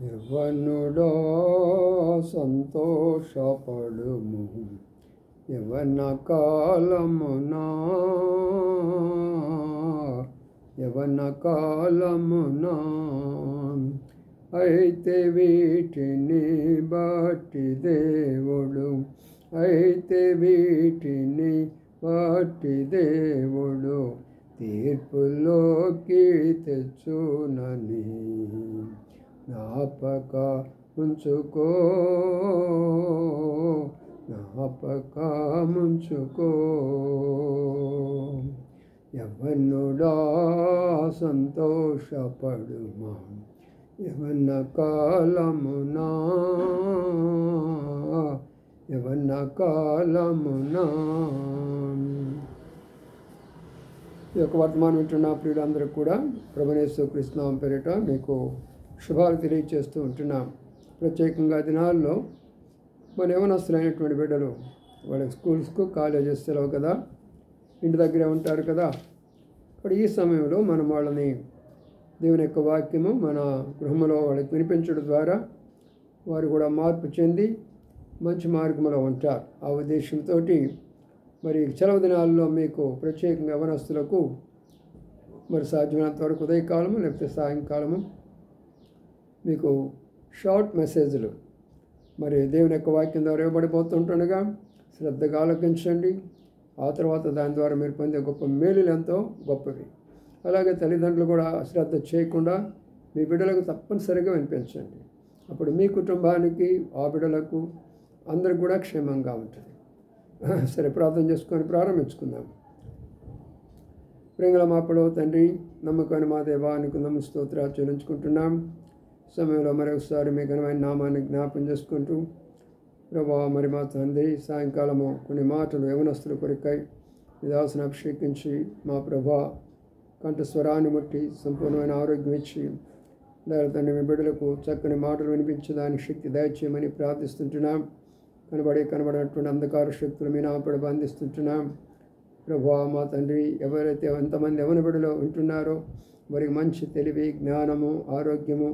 యవ్వనుడా సంతోషపడుము, యవ్వన కాలమునా అయితే వీటిని బట్టి దేవుడు తీర్పులోకి తెచ్చునని జ్ఞాపక ఉంచుకో. యవ్వనుడా సంతోషపడుమా, యవ్వన కాలమునా ఈ యొక్క వర్తమానం వింటున్న ప్రియులందరూ కూడా ప్రభువైన యేసుక్రీస్తు నామం పేరిట మీకు శుభాలు తెలియజేస్తూ ఉంటున్నాం. ప్రత్యేకంగా దినాల్లో మన యవనస్తులైనటువంటి బిడ్డలు వాళ్ళకి స్కూల్స్కు కాలేజెస్ సెలవు కదా, ఇంటి దగ్గరే ఉంటారు కదా. అక్కడ ఈ సమయంలో మనం వాళ్ళని దేవుని యొక్క వాక్యము మన గృహంలో వాళ్ళకి వినిపించడం ద్వారా వారు కూడా మార్పు చెంది మంచి మార్గంలో ఉంటారు. ఆ ఉద్దేశంతో మరి సెలవు దినాల్లో మీకు ప్రత్యేకంగా యవనస్తులకు మరి సాధ్యమైనంత వరకు ఉదయకాలము లేకపోతే సాయంకాలము మీకు షార్ట్ మెసేజ్లు మరి దేవుని యొక్క వాక్యం ద్వారా ఇవ్వబడిపోతుంటుండగా శ్రద్ధగా ఆలకించండి. ఆ తర్వాత దాని ద్వారా మీరు పొందే గొప్ప మేలులు ఎంతో గొప్పవి. అలాగే తల్లిదండ్రులు కూడా శ్రద్ధ చేయకుండా మీ బిడ్డలకు తప్పనిసరిగా వినిపించండి. అప్పుడు మీ కుటుంబానికి ఆ బిడ్డలకు అందరికి కూడా క్షేమంగా ఉంటుంది. సరే, ప్రార్థన చేసుకొని ప్రారంభించుకుందాం. ప్రేమల మాపడో తండ్రి, నమ్మకాన్ని మా దేవానికి స్తోత్రాలు చెల్లించుకుంటున్నాం. సమయంలో మరొకసారి మీ ఘనమైన నామాన్ని జ్ఞాపం చేసుకుంటూ ప్రభా మరి మా తండ్రి సాయంకాలము కొన్ని మాటలు యవనస్తుల కొరకై మీ దాసుని అభిషేకించి మా ప్రభా కంఠస్వరాన్ని ముట్టి సంపూర్ణమైన ఆరోగ్యం ఇచ్చి తండ్రి మీ బిడ్డలకు చక్కని మాటలు వినిపించి దానికి శక్తి దయచేయమని ప్రార్థిస్తుంటున్నాం. కనబడినటువంటి అంధకార శక్తులు మీ నాపడి బంధిస్తుంటున్నాం. ప్రభా మా తండ్రి, ఎవరైతే ఎంతమంది యవన బిడ్డలో ఉంటున్నారో వారికి మంచి తెలివి, జ్ఞానము, ఆరోగ్యము,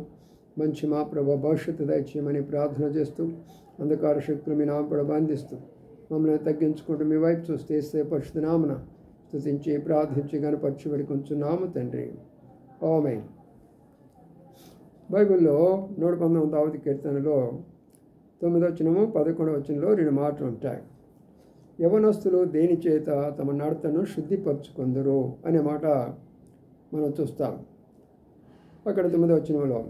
మంచి మా ప్రభా భవిష్యత్తు దయచేయమని ప్రార్థన చేస్తూ అంధకార శక్తులు మీ నాపడి బంధిస్తూ మమ్మల్ని తగ్గించుకుంటూ మీ వైపు చూస్తే యేసు పరిశుద్ధ నామమున స్తుతించి ప్రార్థించి గణపరచి వేడుకొంచున్నాము తండ్రి. ఆమేన్. బైబిల్లో 119వ కీర్తనలో 9వ వచనము 11వ వచనంలో 2 మాటలు ఉంటాయి. యవనస్తులు దేని చేత తమ నడతను శుద్ధిపరచుకొందురు అనే మాట మనం చూస్తాం. అక్కడ 9వ వచనంలో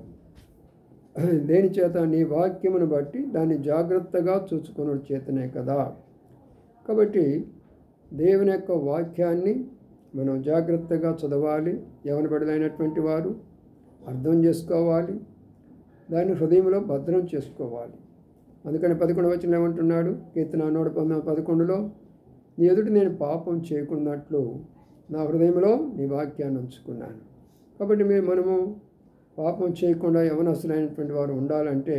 దేని చేత నీ వాక్యమును బట్టి దాన్ని జాగ్రత్తగా చూసుకొనుట చేతనే కదా. కాబట్టి దేవుని యొక్క వాక్యాన్ని మనం జాగ్రత్తగా చదవాలి. యవన బిడ్డలైనటువంటి వారు అర్థం చేసుకోవాలి, దాన్ని హృదయంలో భద్రం చేసుకోవాలి. అందుకని 11వ వచనం ఏమంటున్నాడు? కీర్తన 111:11లో నీ ఎదుట నేను పాపం చేయకున్నట్లు నా హృదయంలో నీ వాక్యాన్ని ఉంచుకున్నాను. కాబట్టి మనము పాపం చేయకుండా యవనస్తులైనటువంటి వారు ఉండాలంటే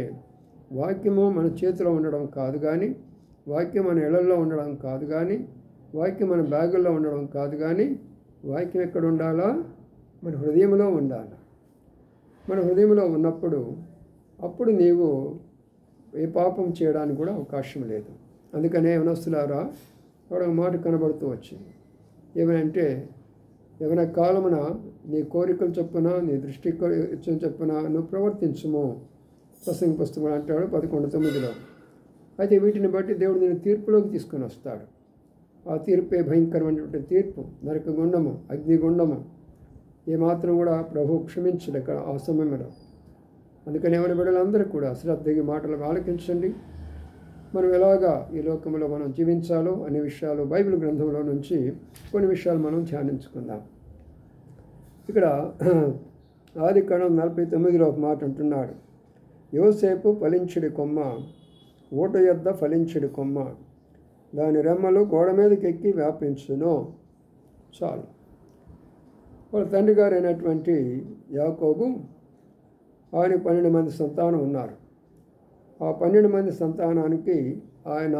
వాక్యము మన చేతిలో ఉండడం కాదు కానీ, వాక్యం మన ఇళ్లలో ఉండడం కాదు కానీ, వాక్యం మన బ్యాగుల్లో ఉండడం కాదు కానీ, వాక్యం ఎక్కడ ఉండాలా? మన హృదయంలో ఉండాలి. మన హృదయంలో ఉన్నప్పుడు అప్పుడు నీవు ఏ పాపం చేయడానికి కూడా అవకాశం లేదు. అందుకనే యవనస్తులారా ఒక మాట కనబడుతూ వచ్చింది. ఏమనంటే, యవన కాలమున నీ కోరికలు చొప్పున, నీ దృష్టి చొప్పున నువ్వు ప్రవర్తించుము. ప్రసంగ పుస్తకం అంటాడు 11:9లో. అయితే వీటిని బట్టి దేవుడు నేను తీర్పులోకి తీసుకొని వస్తాడు. ఆ తీర్పే భయంకరమైనటువంటి తీర్పు, నరకగుండము, అగ్నిగుండము. ఏమాత్రం కూడా ప్రభు క్షమించలేక ఆ సమయంలో. అందుకని ఎవరి బిడ్డలందరూ కూడా శ్రద్ధగా మాటలు ఆలకించండి. మనం ఎలాగా ఈ లోకంలో మనం జీవించాలో అనే విషయాలు బైబిల్ గ్రంథంలో నుంచి కొన్ని విషయాలు మనం ధ్యానించుకుందాం. ఇక్కడ ఆదికాండం 49లో ఒక మాట అంటున్నాడు. యోసేపు ఫలించుడి కొమ్మ, ఊట యొద్ద ఫలించుడి కొమ్మ, దాని రెమ్మలు గోడ మీదకి ఎక్కి వ్యాపించును. చాలు. వాళ్ళ తండ్రి గారు అయినటువంటి యాకోబు, ఆయన 12 మంది సంతానం ఉన్నారు. ఆ 12 మంది సంతానానికి ఆయన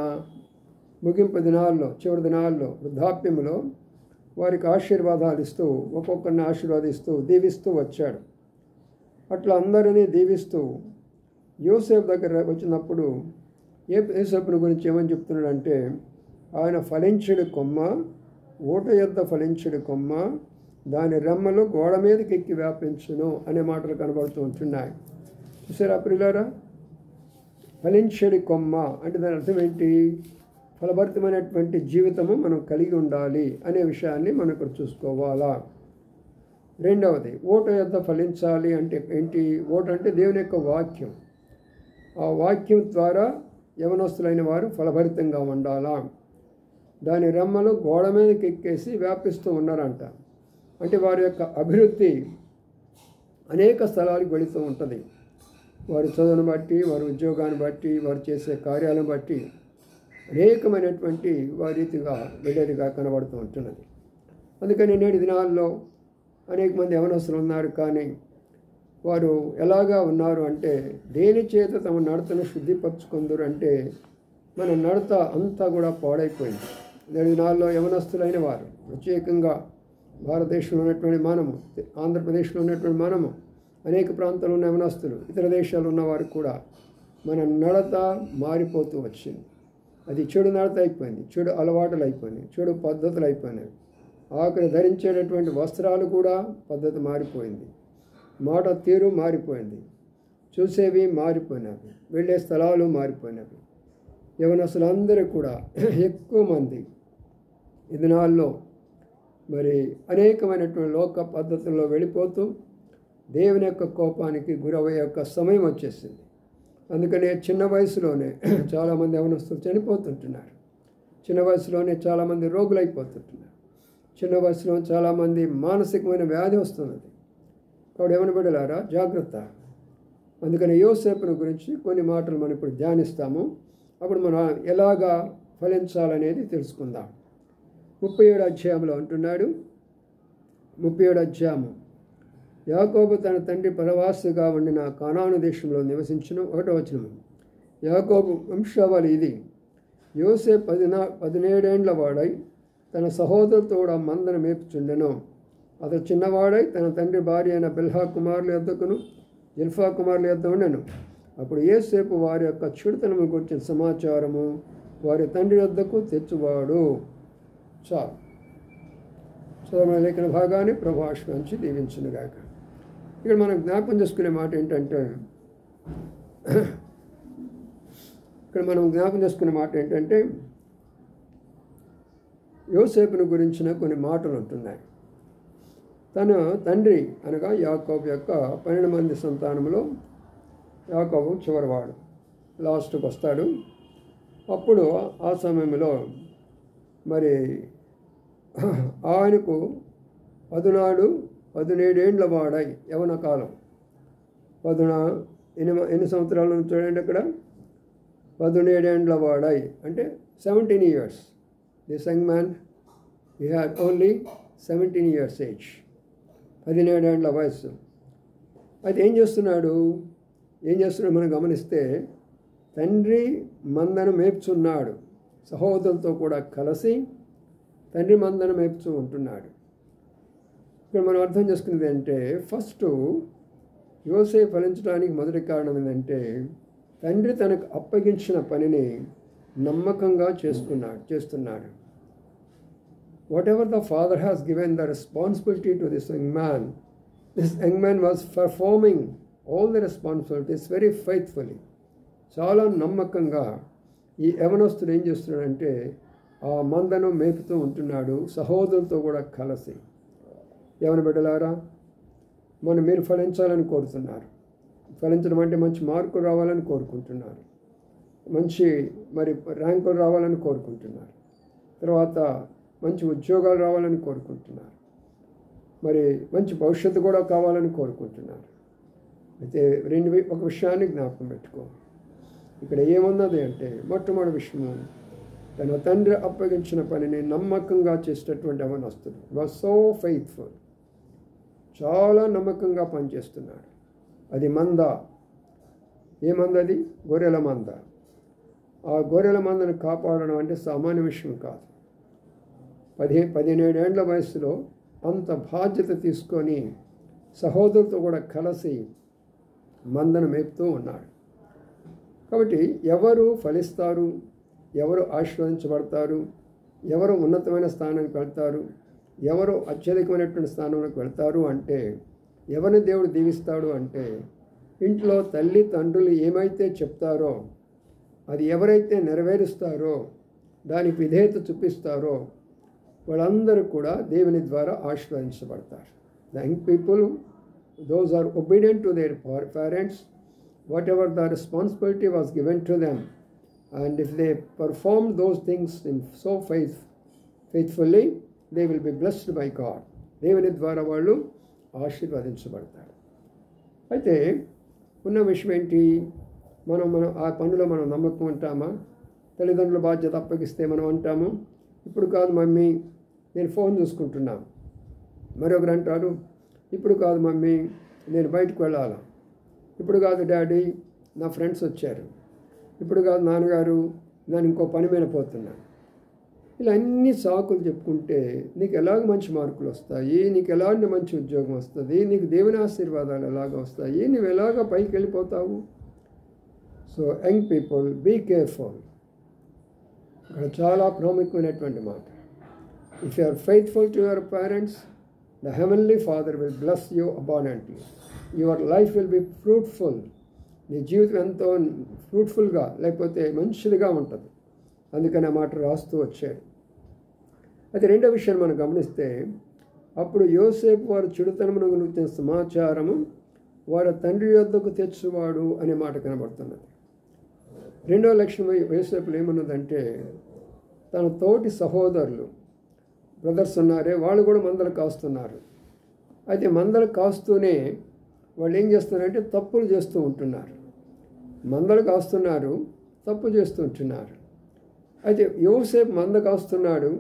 ముగింపు దినాల్లో, చివరి దినాల్లో, వృద్ధాప్యంలో వారికి ఆశీర్వాదాలు ఇస్తూ, ఒక్కొక్కరిని ఆశీర్వాదిస్తూ, దీవిస్తూ వచ్చాడు. అట్లా అందరినీ దీవిస్తూ యోసేపు దగ్గర వచ్చినప్పుడు యోసేపుని గురించి ఏమని చెప్తున్నాడంటే, ఆయన ఫలించుడి కొమ్మ, ఊట యొద్ద ఫలించుడి కొమ్మ, దాని రెమ్మలు గోడ మీదకి ఎక్కి వ్యాపించును అనే మాటలు కనబడుతూ ఉంటున్నాయి. చూసారా ప్రియులారా? ఫలించుడి కొమ్మ అంటే దాని అర్థం ఏంటి? ఫలభరితమైనటువంటి జీవితము మనం కలిగి ఉండాలి అనే విషయాన్ని మనం ఇక్కడ చూసుకోవాలా. రెండవది, ఓట యొద్ద ఫలించాలి అంటే ఏంటి? ఓట అంటే దేవుని యొక్క వాక్యం. ఆ వాక్యం ద్వారా యవనస్తులైన వారు ఫలభరితంగా ఉండాలా. దాని రెమ్మలు గోడ మీదకి ఎక్కేసి వ్యాపిస్తూ ఉన్నారంట. అంటే వారి యొక్క అభివృద్ధి అనేక స్థలాలకు వెళుతూ ఉంటుంది. వారి చదువును బట్టి, వారి ఉద్యోగాన్ని బట్టి, వారు చేసే కార్యాలను బట్టి అనేకమైనటువంటి వారి రీతిగా వెళ్ళేదిగా కనబడుతూ ఉంటున్నది. అందుకని నేటి దినాల్లో అనేక మంది యవనస్తులు ఉన్నారు, కానీ వారు ఎలాగా ఉన్నారు అంటే, దేని చేత తమ నడతను శుద్ధిపరచుకుందరు అంటే మన నడత అంతా కూడా పాడైపోయింది. నేటి దినాల్లో యవనస్తులైన వారు, ప్రత్యేకంగా భారతదేశంలో ఉన్నటువంటి మనము, ఆంధ్రప్రదేశ్లో ఉన్నటువంటి మనము, అనేక ప్రాంతాల్లో ఉన్న యవనస్తులు, ఇతర దేశాల్లో ఉన్నవారు కూడా మన నడత మారిపోతూ వచ్చింది. అది చెడు నడత అయిపోయింది, చెడు అలవాటులు అయిపోయినాయి, చెడు పద్ధతులు అయిపోయినాయి. ఆఖరి ధరించేటటువంటి వస్త్రాలు కూడా పద్ధతి మారిపోయింది, మాట తీరు మారిపోయింది, చూసేవి మారిపోయినవి, వెళ్ళే స్థలాలు మారిపోయినవి. యవనస్తులందరూ కూడా ఎక్కువ మంది ఈ దినాల్లో మరి అనేకమైనటువంటి లోక పద్ధతుల్లో వెళ్ళిపోతూ దేవుని యొక్క కోపానికి గురయ్యే యొక్క సమయం వచ్చేసింది. అందుకనే చిన్న వయసులోనే చాలామంది యవనస్తులు చనిపోతుంటున్నారు. చిన్న వయసులోనే చాలామంది రోగులైపోతుంటున్నారు. చిన్న వయసులో చాలామంది మానసికమైన వ్యాధి వస్తున్నది. కాబట్టి ఏమని బిడ్డలారా, జాగ్రత్త. అందుకని యోసేపుని గురించి కొన్ని మాటలు మనం ఇప్పుడు ధ్యానిస్తాము. అప్పుడు మనం ఎలాగా ఫలించాలనేది తెలుసుకుందాం. 37వ అధ్యాయంలో అంటున్నాడు, 37వ అధ్యాయము, యాకోబు తన తండ్రి పరవాసిగా ఉండిన కానాను దేశంలో నివసించిన 1వ వచనం. యాకోబు వంశావళి ఇది. యోసేపు 17 ఏండ్ల వాడై తన సహోదరుతో కూడా మందను మేపుచుండెను. అతడు చిన్నవాడై తన తండ్రి భార్య అయిన బిల్హా కుమారుల యొద్దకును జిల్ఫా కుమారుల యొద్ద ఉండెను. అప్పుడు యోసేపు వారి యొక్క చెడుతనము గురించిన సమాచారము వారి తండ్రి యొద్దకు తెచ్చువాడు. చాలు. చదవమైన లేఖన భాగాన్ని ప్రభు ఆశీర్వదించి దీవించునుగాక. ఇక్కడ మనం జ్ఞాపకం చేసుకునే మాట ఏంటంటే, యోసేపును గురించిన కొన్ని మాటలు ఉంటున్నాయి. తన తండ్రి అనగా యాకోబు యొక్క 12 మంది సంతానంలో యాకోబు చివరివాడు, లాస్ట్కి వస్తాడు. అప్పుడు ఆ సమయంలో మరి ఆయనకు 17 ఏండ్ల వాడై యవన కాలం. ఎన్ని సంవత్సరాలు చూడండి అక్కడ, 17 ఏండ్ల వాడై అంటే 17 years. This young man he had only 17 years age, 17 ఏండ్ల వయస్సు. అయితే ఏం చేస్తున్నాడు మనం గమనిస్తే, తండ్రి మందను మేపుచున్నాడు, సహోదరులతో కూడా కలిసి తండ్రి మందను మేపుచూ ఉంటున్నాడు. ఇక్కడ మనం అర్థం చేసుకునేది అంటే, ఫస్ట్ యోసేపు ఫలించడానికి మొదటి కారణం ఏంటంటే, తండ్రి తనకు అప్పగించిన పనిని నమ్మకంగా చేస్తున్నాడు. What ever the father has given the responsibility to this young man was performing all the responsibilities very faithfully. చాలా నమ్మకంగా ఈ యవనస్తుడు ఏం చేస్తున్నాడంటే, ఆ మందను మేపుతూ ఉంటున్నాడు, సహోదరులతో కూడా కలిసి. యవన బిడ్డలారా, మీరు ఫలించాలని కోరుతున్నారు. ఫలించడం అంటే మంచి మార్కులు రావాలని కోరుకుంటున్నారు, మంచి ర్యాంకులు రావాలని కోరుకుంటున్నారు, తర్వాత మంచి ఉద్యోగాలు రావాలని కోరుకుంటున్నారు, మంచి భవిష్యత్తు కూడా కావాలని కోరుకుంటున్నారు. అయితే ఒక విషయాన్ని జ్ఞాపకం పెట్టుకో. ఇక్కడ ఏమున్నది అంటే, మొట్టమొదటి విషయము, తన తండ్రి అప్పగించిన పనిని నమ్మకంగా చేసేటటువంటి యవనస్తుడు. వాజ్ సో ఫెయిత్ఫుల్, చాలా నమ్మకంగా పనిచేస్తున్నాడు. అది మంద. ఏ మంద అది? గొర్రెల మంద. ఆ గొర్రెల మందను కాపాడడం అంటే సామాన్య విషయం కాదు. 17 ఏండ్ల వయసులో అంత బాధ్యత తీసుకొని సహోదరులతో కూడా కలిసి మందను మేపుతూ ఉన్నాడు. కాబట్టి ఎవరు ఫలిస్తారు, ఎవరు ఆశీర్వదించబడతారు, ఎవరు ఉన్నతమైన స్థానానికి వెళ్తారు, ఎవరు అత్యధికమైనటువంటి స్థానంలోకి వెళ్తారు అంటే, ఎవరిని దేవుడు దీవిస్తాడు అంటే, ఇంట్లో తల్లి తండ్రులు ఏమైతే చెప్తారో అది ఎవరైతే నెరవేరుస్తారో, దానికి విధేయత చూపిస్తారో వాళ్ళందరూ కూడా దేవుని ద్వారా ఆశీర్వదించబడతారు. The young people, those are obedient to their parents, whatever the responsibility was given to them, and if they perform those things in so faithfully, they will be blessed by God. దేవుని ద్వారా వాళ్ళు ఆశీర్వదించబడతారు. అయితే ఉన్న విషయం ఏంటి, మనం ఆ పనిలో మనం నమ్మకం ఉంటామా? తల్లిదండ్రుల బాధ్యత అప్పగిస్తే మనం అంటాము, ఇప్పుడు కాదు మమ్మీ, నేను ఫోన్ చూసుకుంటున్నాను. మరొకరు అంటారు, ఇప్పుడు కాదు మమ్మీ, నేను బయటకు వెళ్ళాలా. ఇప్పుడు కాదు డాడీ, నా ఫ్రెండ్స్ వచ్చారు. ఇప్పుడు కాదు నాన్నగారు, నేను ఇంకో పని మీద పోతున్నాను. ఇలా అన్ని సాకులు చెప్పుకుంటే నీకు ఎలాగ మంచి మార్కులు వస్తాయి, నీకు ఎలాంటి మంచి ఉద్యోగం వస్తుంది, నీకు దేవుని ఆశీర్వాదాలు ఎలాగ వస్తాయి, నువ్వు ఎలాగ పైకి వెళ్ళిపోతావు? So young people, be careful. ఇక్కడ చాలా ప్రాముఖ్యమైనటువంటి మాట. If you are faithful to your parents, the heavenly father will bless you abundantly. Your life will be fruitful. నీ జీవితం ఎంతో ఫ్రూట్ఫుల్గా, లేకపోతే మంచిదిగా ఉంటుంది. అందుకని ఆ మాట రాస్తూ వచ్చాడు. అది రెండో విషయాన్ని మనం గమనిస్తే, అప్పుడు యోసేపు వారు చెడుతనమును గురించిన సమాచారము వారి తండ్రి యొద్దకు తెచ్చువాడు అనే మాట కనబడుతున్నది. రెండో లక్షణం యోసేపులో ఏమన్నదంటే, తన తోటి సహోదరులు బ్రదర్స్ ఉన్నారే, వాళ్ళు కూడా మందలు కాస్తున్నారు. అయితే మందలు కాస్తూనే వాళ్ళు ఏం చేస్తున్నారంటే తప్పులు చేస్తూ ఉంటున్నారు. మందలు కాస్తున్నారు, తప్పు చేస్తూ ఉంటున్నారు. అయితే యోసేపు మంద కాస్తున్నాడు,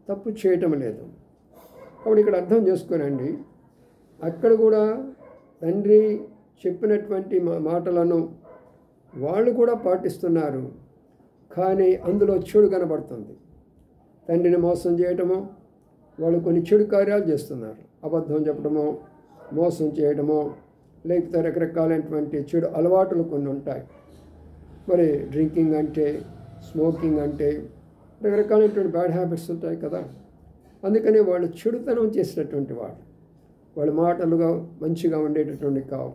తప్పు చేయటం లేదు. కాబట్టి ఇక్కడ అర్థం చేసుకోనండి, అక్కడ కూడా తండ్రి చెప్పినటువంటి మాటలను వాళ్ళు కూడా పాటిస్తున్నారు, కానీ అందులో చెడు కనబడుతుంది. తండ్రిని మోసం చేయటమో, వాళ్ళు కొన్ని చెడు కార్యాలు చేస్తున్నారు. అబద్ధం చెప్పడమో, మోసం చేయడమో, లేకపోతే రకరకాలైనటువంటి చెడు అలవాటులు కొన్ని ఉంటాయి. మరి డ్రింకింగ్ అంటే, స్మోకింగ్ అంటే రకరకాలైనటువంటి బ్యాడ్ హ్యాబిట్స్ ఉంటాయి కదా. అందుకని వాళ్ళు చెడుతనం చేసినటువంటి వాళ్ళ మాటలుగా మంచిగా ఉండేటటువంటి కావు,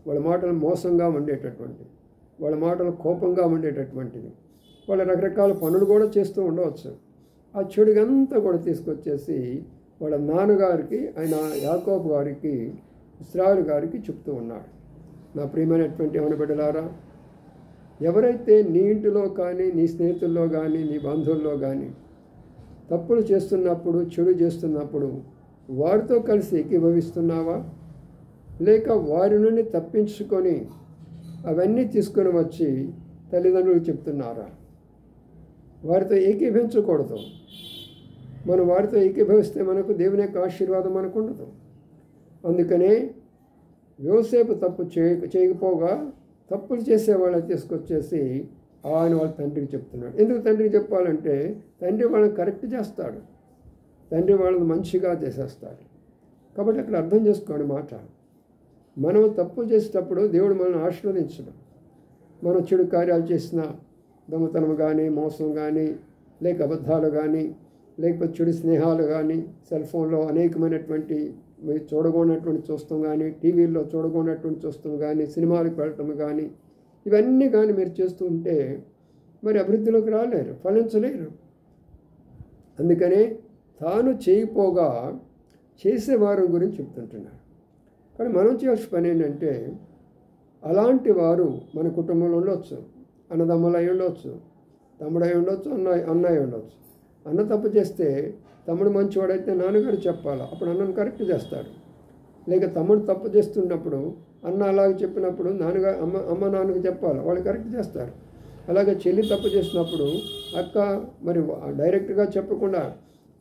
వాళ్ళ మాటలు మోసంగా ఉండేటటువంటి, వాళ్ళ మాటలు కోపంగా ఉండేటటువంటివి. వాళ్ళ రకరకాల పనులు కూడా చేస్తూ ఉండవచ్చు. ఆ చెడుగంతా కూడా తీసుకొచ్చేసి వాళ్ళ నాన్నగారికి, ఆయన యాకోబు గారికి, ఇశ్రాయేలు గారికి చెప్తూ ఉన్నాడు. నా ప్రియమైనటువంటి యవన బిడ్డలారా, ఎవరైతే నీ ఇంటిలో కానీ, నీ స్నేహితుల్లో కానీ, నీ బంధువుల్లో కానీ తప్పులు చేస్తున్నప్పుడు, చెడు చేస్తున్నప్పుడు వారితో కలిసి ఏకీభవిస్తున్నావా, లేక వారి నుండి తప్పించుకొని అవన్నీ తీసుకొని వచ్చి తల్లిదండ్రులు చెప్తున్నారా? వారితో ఏకీభవించకూడదు. మనం వారితో ఏకీభవిస్తే మనకు దేవుని యొక్క ఆశీర్వాదం మనకు ఉండదు. అందుకనే యోసేపు తప్పు చేయకపోగా తప్పులు చేసేవాళ్ళని తీసుకొచ్చేసి ఆయన వాళ్ళ తండ్రికి చెప్తున్నాడు. ఎందుకు తండ్రికి చెప్పాలంటే, తండ్రి వాళ్ళని కరెక్ట్ చేస్తాడు, తండ్రి వాళ్ళని మంచిగా చేసేస్తాడు. కాబట్టి అక్కడ అర్థం చేసుకోండి మాట. మనం తప్పు చేసేటప్పుడు దేవుడు మనల్ని ఆశీర్వదించడం. మనం చెడు కార్యాలు చేసిన, దొంగతనం కానీ, మోసం కానీ, లేక అబద్ధాలు కానీ, లేకపోతే చెడు స్నేహాలు కానీ, సెల్ ఫోన్లో అనేకమైనటువంటి చూడగొన్నటువంటి చూస్తాం కానీ, టీవీల్లో చూడగొన్నటువంటి చూస్తాం కానీ, సినిమాలకు వెళ్ళటం కానీ, ఇవన్నీ కానీ మీరు చేస్తూ ఉంటే మరి అభివృద్ధిలోకి రాలేరు, ఫలించలేరు. అందుకనే తాను చేయపోగా చేసేవారి గురించి చెప్తుంటున్నాడు. కానీ మనం చేయాల్సిన పని ఏంటంటే, అలాంటి వారు మన కుటుంబంలో ఉండొచ్చు, అన్నదమ్ములు అయి ఉండొచ్చు, తమ్ముడు అయి ఉండొచ్చు, అన్నయ్య ఉండొచ్చు. అన్న తప్పు చేస్తే తమ్ముడు మంచివాడైతే నాన్నగారు చెప్పాలి, అప్పుడు అన్నను కరెక్ట్ చేస్తాడు. లేక తమ్ముడు తప్పు చేస్తున్నప్పుడు అన్న అలాగే చెప్పినప్పుడు అమ్మ నాన్నకు చెప్పాలి, వాళ్ళు కరెక్ట్ చేస్తారు. అలాగే చెల్లి తప్పు చేసినప్పుడు అక్క మరి డైరెక్ట్గా చెప్పకుండా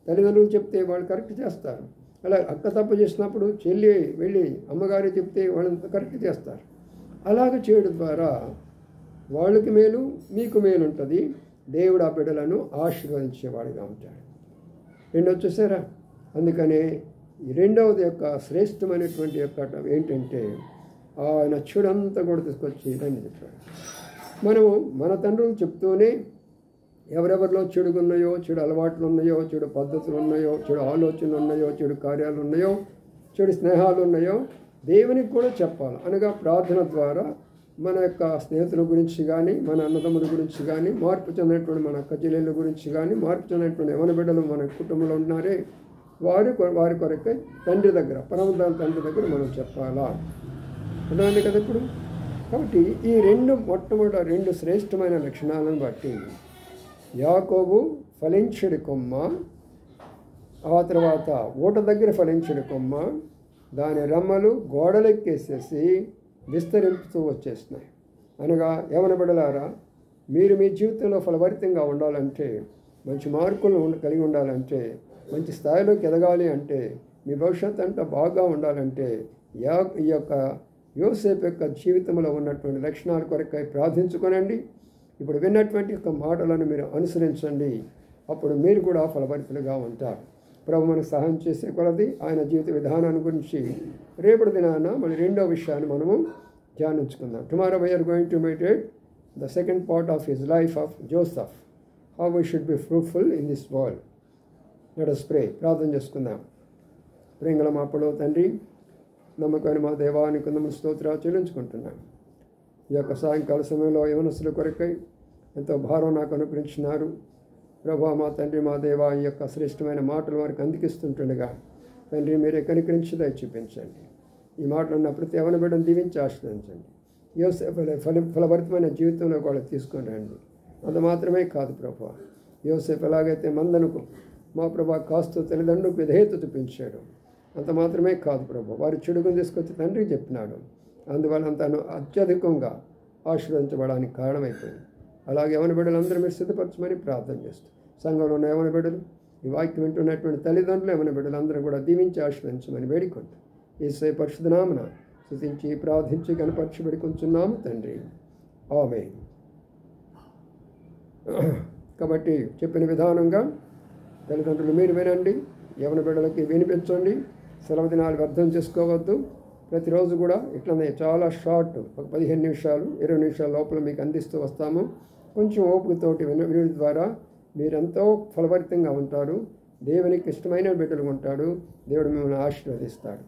తల్లిదండ్రులు చెప్తే వాళ్ళు కరెక్ట్ చేస్తారు. అలా అక్క తప్పు చేసినప్పుడు చెల్లి వెళ్ళి అమ్మగారు చెప్తే వాళ్ళంతా కరెక్ట్ చేస్తారు. అలాగ చేయడం ద్వారా వాళ్ళకి మేలు, మీకు మేలు ఉంటుంది. దేవుడు ఆ బిడ్డలను ఆశీర్వదించేవాడిగా ఉంటాడు. రెండోది చూసారా? అందుకనే ఈ రెండవది యొక్క శ్రేష్టమైనటువంటి యొక్క ఏంటంటే, ఆయన చెడంతా కూడా తీసుకొచ్చి దాన్ని చెప్పాడు. మనము మన తండ్రులు చెప్తూనే ఎవరెవరిలో చెడుగున్నాయో, చెడు అలవాట్లు ఉన్నాయో, చెడు పద్ధతులు ఉన్నాయో, చెడు ఆలోచనలు ఉన్నాయో, చెడు కార్యాలు ఉన్నాయో, చెడు స్నేహాలు ఉన్నాయో దేవునికి కూడా చెప్పాలి. అనగా ప్రార్థన ద్వారా మన యొక్క స్నేహితుల గురించి కానీ, మన అన్నదమ్ముల గురించి కానీ, మార్పు చెందినటువంటి మన అక్క చెల్లెళ్ళ గురించి కానీ, మార్పు చెందినటువంటి యవన బిడ్డలు మన కుటుంబంలో ఉన్నారే వారి కొరకై తండ్రి దగ్గర, పరమదాల తండ్రి దగ్గర మనం చెప్పాలా. అర్థమైంది కదా ఇప్పుడు. కాబట్టి ఈ మొట్టమొదటి రెండు శ్రేష్టమైన లక్షణాలను బట్టి యాకోబు ఫలించడి కొమ్మ, ఆ తర్వాత ఊట దగ్గర ఫలించడి కొమ్మ, దాని రెమ్మలు గోడలెక్కేసేసి విస్తరింపుతూ వచ్చేసినాయి. అనగా యవన బిడ్డలారా, మీరు మీ జీవితంలో ఫలభరితంగా ఉండాలంటే, మంచి మార్కులను కలిగి ఉండాలంటే, మంచి స్థాయిలోకి ఎదగాలి అంటే, మీ భవిష్యత్తు అంతా బాగా ఉండాలంటే ఈ యొక్క యోసేపు యొక్క జీవితంలో ఉన్నటువంటి లక్షణాల కొరకై ప్రార్థించుకోనండి. ఇప్పుడు విన్నటువంటి యొక్క మాటలను మీరు అనుసరించండి. అప్పుడు మీరు కూడా ఫలభరితులుగా ఉంటారు. ప్రభు మనకు సహాయం చేసే కొలది ఆయన జీవిత విధానాన్ని గురించి రేపటి దినాన మళ్ళీ రెండో విషయాన్ని మనము ధ్యానించుకుందాం. Tomorrow we are going to meditate the second part of his life of Joseph, how we should be fruitful in this world. Let us pray. ప్రార్థన చేసుకుందాం. ప్రేంగళ మాపలో తండ్రి, నమ్మకమైన మా దేవానికి కొందరు స్తోత్రాలు చెల్లించుకుంటున్నాం. ఈ యొక్క సాయంకాల సమయంలో యవనస్తుల కొరకై ఎంతో భారం నాకు అనుగ్రహించినారు. ప్రభా మా తండ్రి, మా దేవా, ఈ యొక్క శ్రేష్టమైన మాటలు వారికి అందికిస్తుంటుండగా తండ్రి మీరే కనికరించి దయ చూపించండి. ఈ మాటలున్న ప్రతి యవన బిడ్డను దీవించి ఆశ్రయించండి. యోసేపు ఫలభరితమైన జీవితంలో కూడా తీసుకొని రండి. అంత మాత్రమే కాదు ప్రభా, యోసేపు ఎలాగైతే మందనుకు మా ప్రభా కాస్తూ తల్లిదండ్రులకు విధేయత చూపించాడు, అంత మాత్రమే కాదు ప్రభా, వారి చెడుగును తీసుకొచ్చి తండ్రికి చెప్పినాడు. అందువల్ల తను అత్యధికంగా ఆశీర్వదించబడడానికి కారణమైపోయింది. అలాగే యవన బిడ్డలందరూ మీరు సిద్ధపరచమని ప్రార్థన చేస్తూ, సంఘంలో ఉన్న యవన బిడ్డలు, ఈ వాక్యం వింటున్నటువంటి తల్లిదండ్రులు, యవన బిడ్డలందరూ కూడా దీవించి ఆశీర్వదించమని వేడుకుంటూ యేసయ్య పరిశుద్ధ నామమున స్తుతించి ప్రార్థించి కనపరిచి వేడుకొంచున్నాము తండ్రి. ఆమేన్. కాబట్టి చెప్పిన విధానంగా తల్లిదండ్రులు మీరు వినండి, యవన బిడ్డలకి వినిపించండి. సెలవు దినాలు వ్యర్థం చేసుకోవద్దు. ప్రతిరోజు కూడా ఇట్లనే చాలా షార్ట్, ఒక 15 నిమిషాలు 20 నిమిషాల లోపల మీకు అందిస్తూ వస్తాము. కొంచెం ఓపికతోటి వినడం ద్వారా మీరెంతో ఫలభరితంగా ఉంటారు. దేవునికి ఇష్టమైన బిడ్డలు ఉంటాడు. దేవుడు మిమ్మల్ని ఆశీర్వదిస్తాడు.